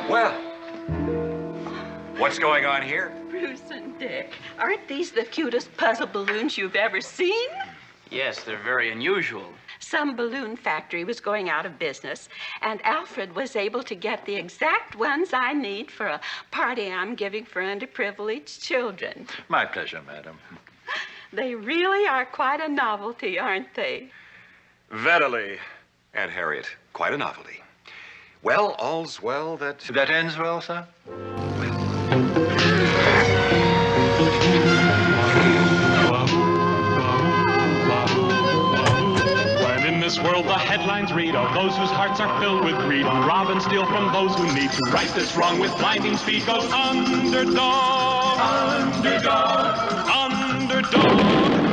Well, what's going on here? Bruce and Dick, aren't these the cutest puzzle balloons you've ever seen? Yes, they're very unusual. Some balloon factory was going out of business, and Alfred was able to get the exact ones I need for a party I'm giving for underprivileged children. My pleasure, madam. They really are quite a novelty, aren't they? Verily, Aunt Harriet, quite a novelty. Well, all's well that... That ends well, sir? When in this world the headlines read of those whose hearts are filled with greed, who rob and steal from those who need to right this wrong with blinding speed, goes underdog, underdog, underdog,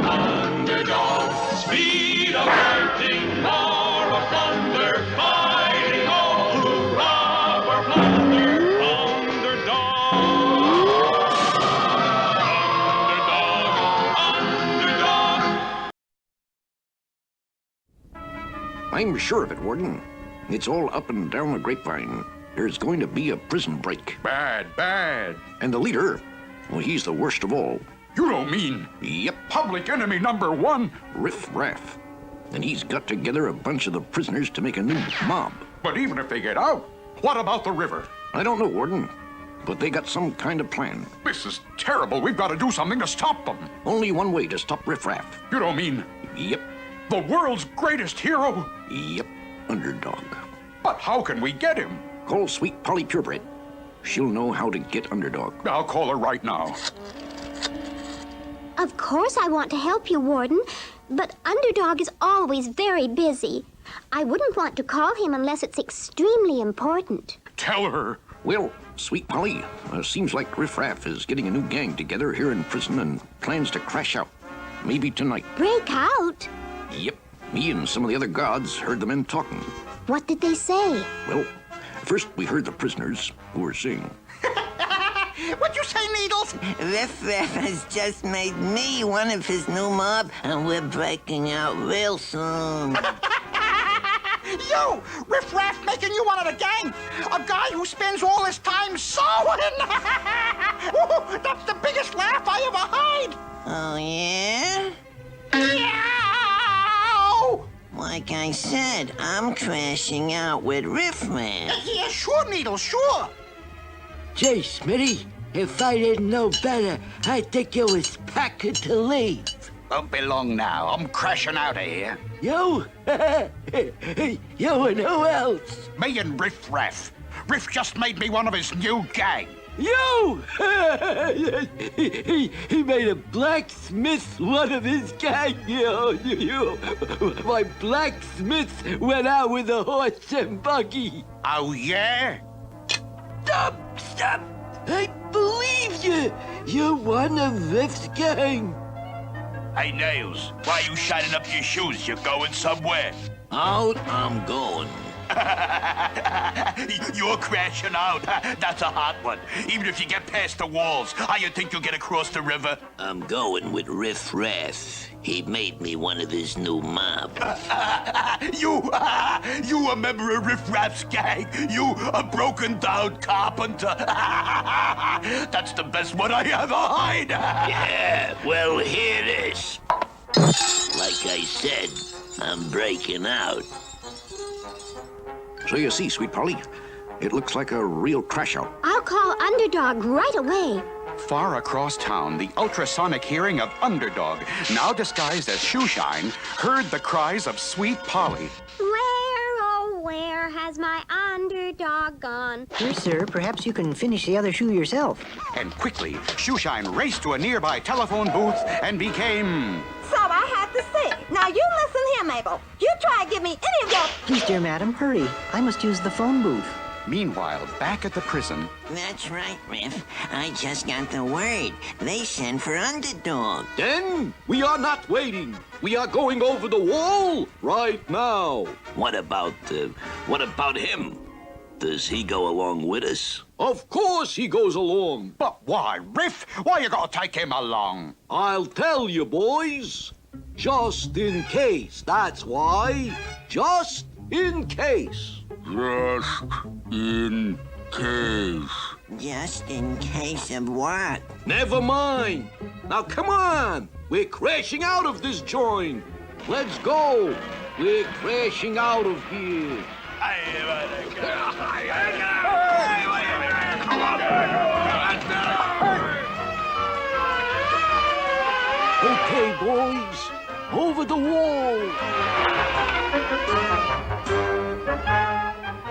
underdog. Speed of hurting, roar of thunder, fighting all who rob or plunder. Underdog, underdog, underdog. I'm sure of it, Warden. It's all up and down the grapevine. There's going to be a prison break. Bad, bad. And the leader, well, he's the worst of all. You don't mean... Yep, Public enemy number one? Riff Raff. And he's got together a bunch of the prisoners to make a new mob. But even if they get out, what about the river? I don't know, Warden, but they got some kind of plan. This is terrible. We've got to do something to stop them. Only one way to stop Riff Raff. You don't mean... Yep, The world's greatest hero? yep, Underdog. But how can we get him? Call Sweet Polly Purebred. She'll know how to get Underdog. I'll call her right now. Of course I want to help you, Warden, but Underdog is always very busy. I wouldn't want to call him unless it's extremely important. Tell her. Well, Sweet Polly, seems like Riff Raff is getting a new gang together here in prison and plans to crash out. Maybe tonight. Break out? Yep, me and some of the other guards heard the men talking. What did they say? Well, first we heard the prisoners who were saying, What'd you say, Needles? Riff Raff has just made me one of his new mob, and we're breaking out real soon. You! Riff Raff making you one of the gang! A guy who spends all his time sewing! That's the biggest laugh I ever heard! Oh, yeah? Meow! Like I said, I'm crashing out with Riff Raff. Yeah, sure, Needles, sure! Gee, Smitty, if I didn't know better, I'd think you was packing to leave. Won't be long now. I'm crashing out of here. You? You and who else? Me and Riff Raff. Riff just made me one of his new gang. You! he made a blacksmith one of his gang. My blacksmith went out with a horse and buggy. Oh, yeah? Stop! I believe you! You're one of Riff's gang. Hey, Nails, why are you shining up your shoes? You're going somewhere. Out I'm going. You're crashing out. That's a hot one. Even if you get past the walls, how you think you'll get across the river? I'm going with Riff Raff. He made me one of his new mob. You a member of Riff Raff's gang? You a broken down carpenter? That's the best one I ever heard. Yeah, well, hear this. Like I said, I'm breaking out. So you see, Sweet Polly, it looks like a real crash out. I'll call Underdog right away. Far across town, the ultrasonic hearing of Underdog, now disguised as Shoeshine, heard the cries of Sweet Polly. Where, oh, where has my Underdog gone? Here, sir, perhaps you can finish the other shoe yourself. And quickly, Shoeshine raced to a nearby telephone booth and became... So I had to say. Now you listen here, Mabel. You try to give me any of your... Please, dear madam, hurry. I must use the phone booth. Meanwhile, back at the prison... That's right, Riff. I just got the word. They sent for Underdog. Then we are not waiting. We are going over the wall right now. What about him? Does he go along with us? Of course he goes along. But why, Riff? Why you gotta take him along? I'll tell you, boys. Just in case, that's why. Just in case. Just in case. Just in case of what? Never mind. Now come on. We're crashing out of this joint. Let's go. We're crashing out of here. Okay, boys. Over the wall.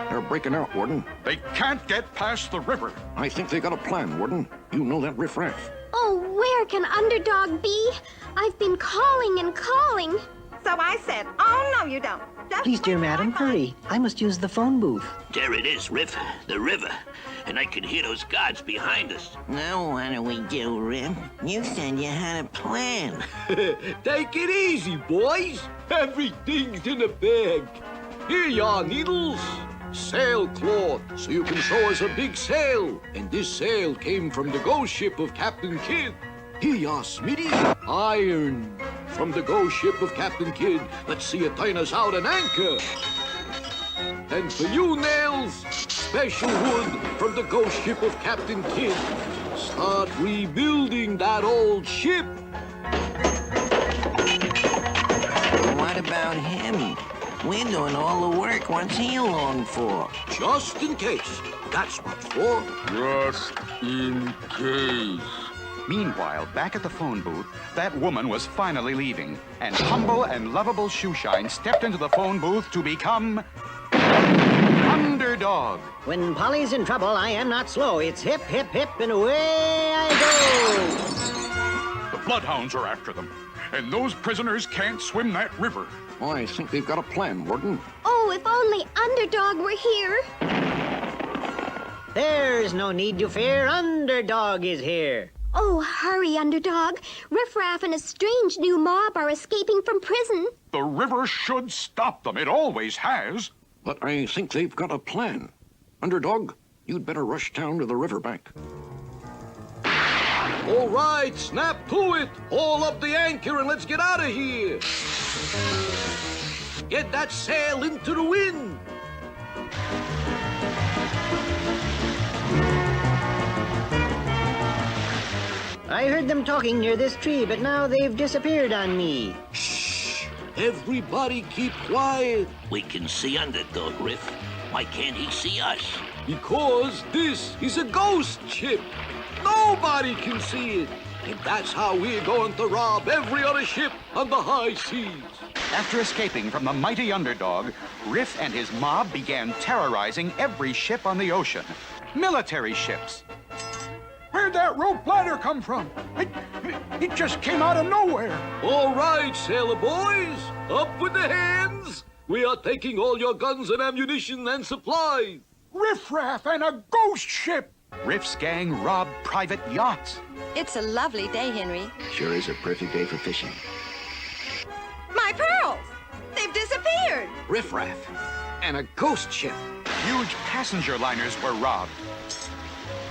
They're breaking out, Warden. They can't get past the river. I think they got a plan, Warden. You know that riffraff. Oh, where can Underdog be? I've been calling and calling. So I said, oh, no, you don't. Just Please, dear madam, hurry. I must use the phone booth. There it is, Riff, the river. And I can hear those guards behind us. Now what do we do, Riff? You said you had a plan. Take it easy, boys. Everything's in a bag. Here you are, Needles. Sailcloth, so you can show us a big sail. And this sail came from the ghost ship of Captain Kidd. Here you are, Smitty. Iron from the ghost ship of Captain Kidd. Let's see you turn us out an anchor. And for you, Nails, special wood from the ghost ship of Captain Kidd. Start rebuilding that old ship. What about him? We're doing all the work. What's he along for? Just in case. That's what for. Just in case. Meanwhile, back at the phone booth, that woman was finally leaving, and humble and lovable Shoeshine stepped into the phone booth to become Underdog. When Polly's in trouble, I am not slow. It's hip, hip, hip, and away I The bloodhounds are after them, and those prisoners can't swim that river. I think they've got a plan, Warden. Oh, if only Underdog were here. go. There's no need to fear. Underdog is here. Oh, hurry, Underdog. Riffraff and a strange new mob are escaping from prison. The river should stop them. It always has. But I think they've got a plan. Underdog, you'd better rush down to the riverbank. All right, snap to it. Haul up the anchor and let's get out of here. Get that sail into the wind. I heard them talking near this tree, but now they've disappeared on me. Shh! Everybody keep quiet. We can see Underdog, Riff. Why can't he see us? Because this is a ghost ship. Nobody can see it. And that's how we're going to rob every other ship on the high seas. After escaping from the mighty Underdog, Riff and his mob began terrorizing every ship on the ocean. Military ships. Where'd that rope ladder come from? It just came out of nowhere. All right, sailor boys, up with the hands. We are taking all your guns and ammunition and supplies. Riffraff and a ghost ship. Riff's gang robbed private yachts. It's a lovely day, Henry. Sure is a perfect day for fishing. My pearls! They've disappeared! Riffraff and a ghost ship. Huge passenger liners were robbed.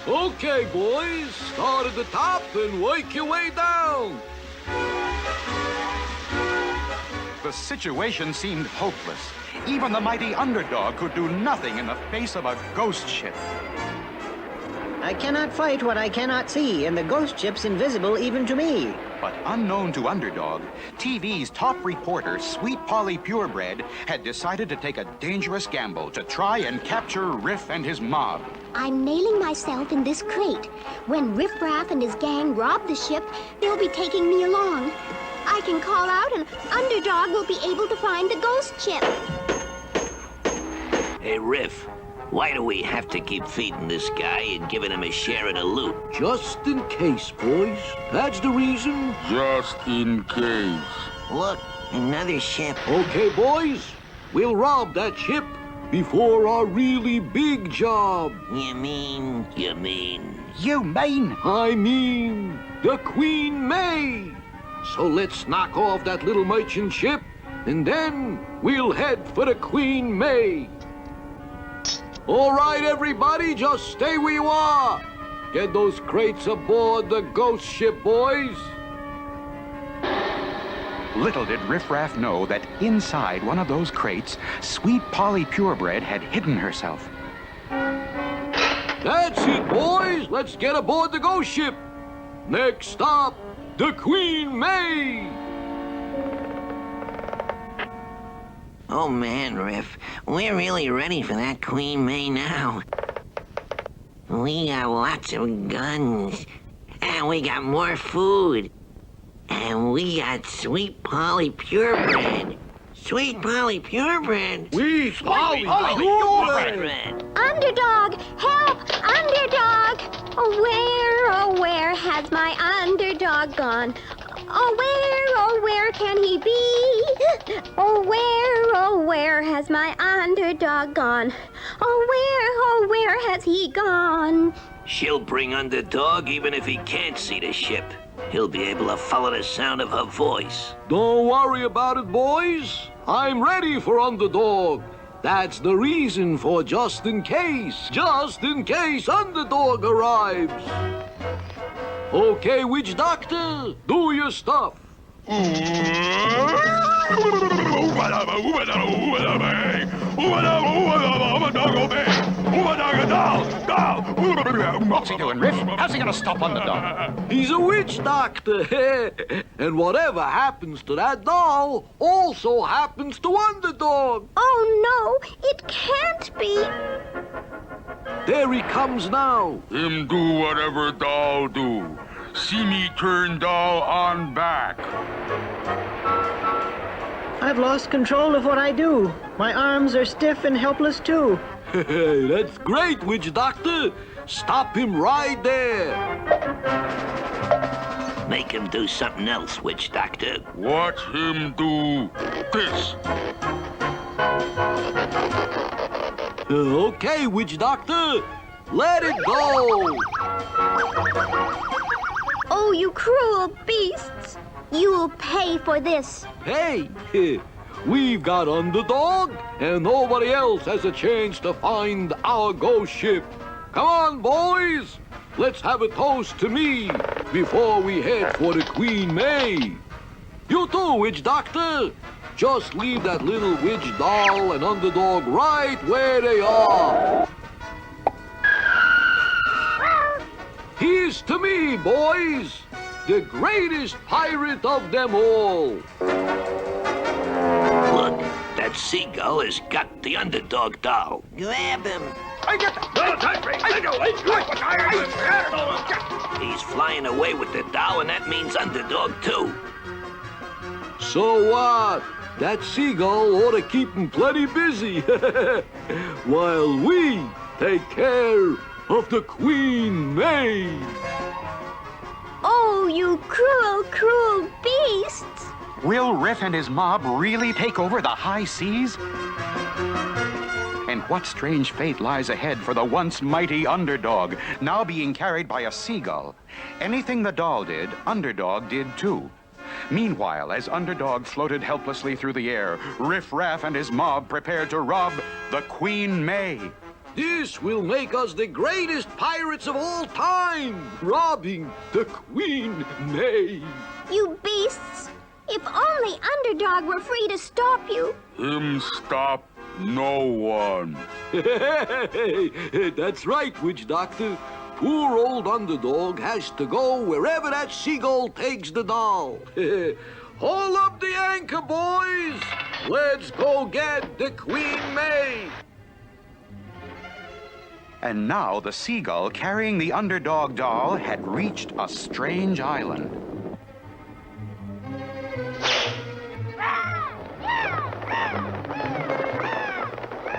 Okay, boys, start at the top and work your way down. The situation seemed hopeless. Even the mighty Underdog could do nothing in the face of a ghost ship. I cannot fight what I cannot see, and the ghost ship's invisible even to me. But unknown to Underdog, TV's top reporter, Sweet Polly Purebred, had decided to take a dangerous gamble to try and capture Riff and his mob. I'm nailing myself in this crate. When Riffraff and his gang rob the ship, they'll be taking me along. I can call out and Underdog will be able to find the ghost ship. Hey, Riff, why do we have to keep feeding this guy and giving him a share of the loot? Just in case, boys. That's the reason. Just in case. Look, another ship. Okay, boys, we'll rob that ship before our really big job. You mean? You mean? You mean? I mean the Queen May. So let's knock off that little merchant ship, and then we'll head for the Queen May. All right, everybody, just stay where you are. Get those crates aboard the ghost ship, boys. Little did Riffraff know that inside one of those crates, Sweet Polly Purebred had hidden herself. That's it, boys. Let's get aboard the ghost ship. Next stop, the Queen May. Oh, man, Riff. We're really ready for that Queen May now. We got lots of guns. And we got more food. And we got Sweet Polly purebred. Sweet Polly purebred. Sweet Polly purebred. Underdog! Help! Underdog! Oh, where has my underdog gone? Oh, where can he be? Oh, where has my underdog gone? Oh, where has he gone? She'll bring Underdog even if he can't see the ship. He'll be able to follow the sound of her voice. Don't worry about it, boys. I'm ready for Underdog. That's the reason for just in case Underdog arrives. Okay, Witch Doctor, do your stuff. What's he doing, Riff? How's he gonna stop Underdog? He's a witch doctor. And whatever happens to that doll also happens to Underdog. Oh, no, it can't be. There he comes now. Him do whatever doll do. See me turn doll on back. I've lost control of what I do. My arms are stiff and helpless, too. That's great, Witch Doctor. Stop him right there. Make him do something else, Witch Doctor. Watch him do this. Okay, Witch Doctor. Let it go. Oh, you cruel beasts! You'll pay for this. Hey, we've got Underdog, and nobody else has a chance to find our ghost ship. Come on, boys. Let's have a toast to me before we head for the Queen May. You too, Witch Doctor. Just leave that little witch doll and Underdog right where they are. Here's to me, boys, the greatest pirate of them all. Look, that seagull has got the Underdog doll. Grab him. He's flying away with the doll, and that means Underdog, too. So what? That seagull ought to keep him plenty busy while we take care of the Queen May. Oh, you cruel, cruel beasts! Will Riff and his mob really take over the high seas? And what strange fate lies ahead for the once mighty Underdog, now being carried by a seagull? Anything the doll did, Underdog did too. Meanwhile, as Underdog floated helplessly through the air, Riff Raff and his mob prepared to rob the Queen May. This will make us the greatest pirates of all time, robbing the Queen May. You beasts! If only Underdog were free to stop you. Him stop no one. That's right, Witch Doctor. Poor old Underdog has to go wherever that seagull takes the doll. Haul up the anchor, boys. Let's go get the Queen May. And now the seagull carrying the Underdog doll had reached a strange island.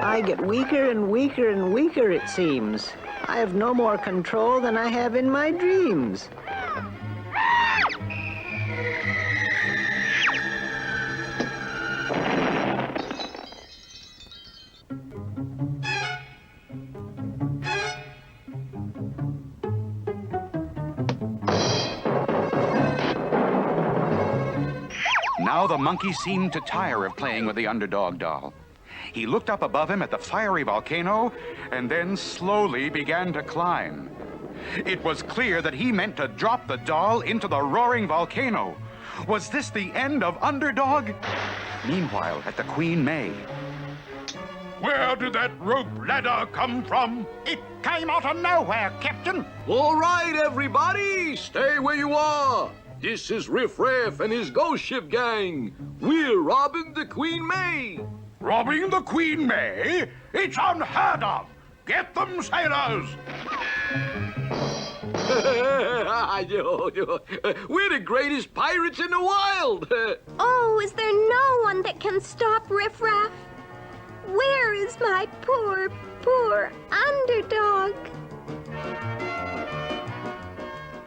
I get weaker and weaker and weaker, it seems. I have no more control than I have in my dreams. Now the monkey seemed to tire of playing with the Underdog doll. He looked up above him at the fiery volcano and then slowly began to climb. It was clear that he meant to drop the doll into the roaring volcano. Was this the end of Underdog? Meanwhile, at the Queen May. Where did that rope ladder come from? It came out of nowhere, Captain. All right, everybody, stay where you are. This is Riff Raff and his ghost ship gang. We're robbing the Queen May. Robbing the Queen May? It's unheard of. Get them, sailors. We're the greatest pirates in the wild. Oh, is there no one that can stop Riff Raff? Where is my poor, poor underdog?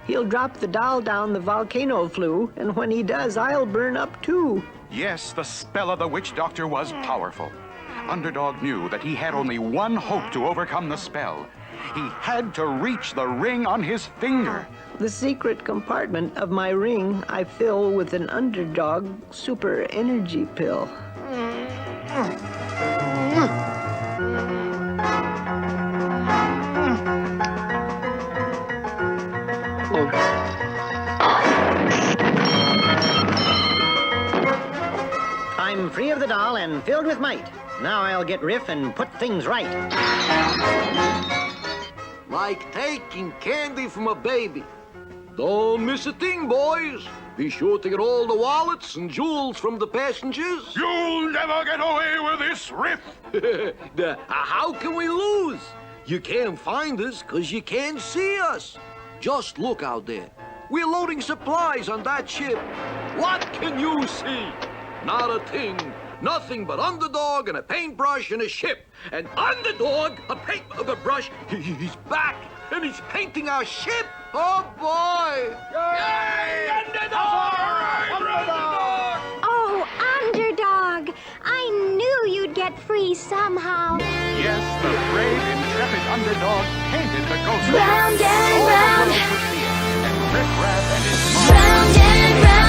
He'll drop the doll down the volcano flue, and when he does, I'll burn up too. Yes, the spell of the witch doctor was powerful. Underdog knew that he had only one hope to overcome the spell. He had to reach the ring on his finger. The secret compartment of my ring I fill with an Underdog super energy pill. I'm free of the doll and filled with might. Now I'll get Riff and put things right. Like taking candy from a baby. Don't miss a thing, boys. Be sure to get all the wallets and jewels from the passengers. You'll never get away with this, Riff. How can we lose? You can't find us because you can't see us. Just look out there. We're loading supplies on that ship. What can you see? Not a thing. Nothing but Underdog and a paintbrush and a ship. And Underdog, a paintbrush, he's back and he's painting our ship. Oh, boy. Yay! Underdog! Underdog! Oh, Underdog! I knew you'd get free somehow. Yes, the brave, intrepid Underdog painted the ghost. Round and round. And Riff Raff and his Round and round.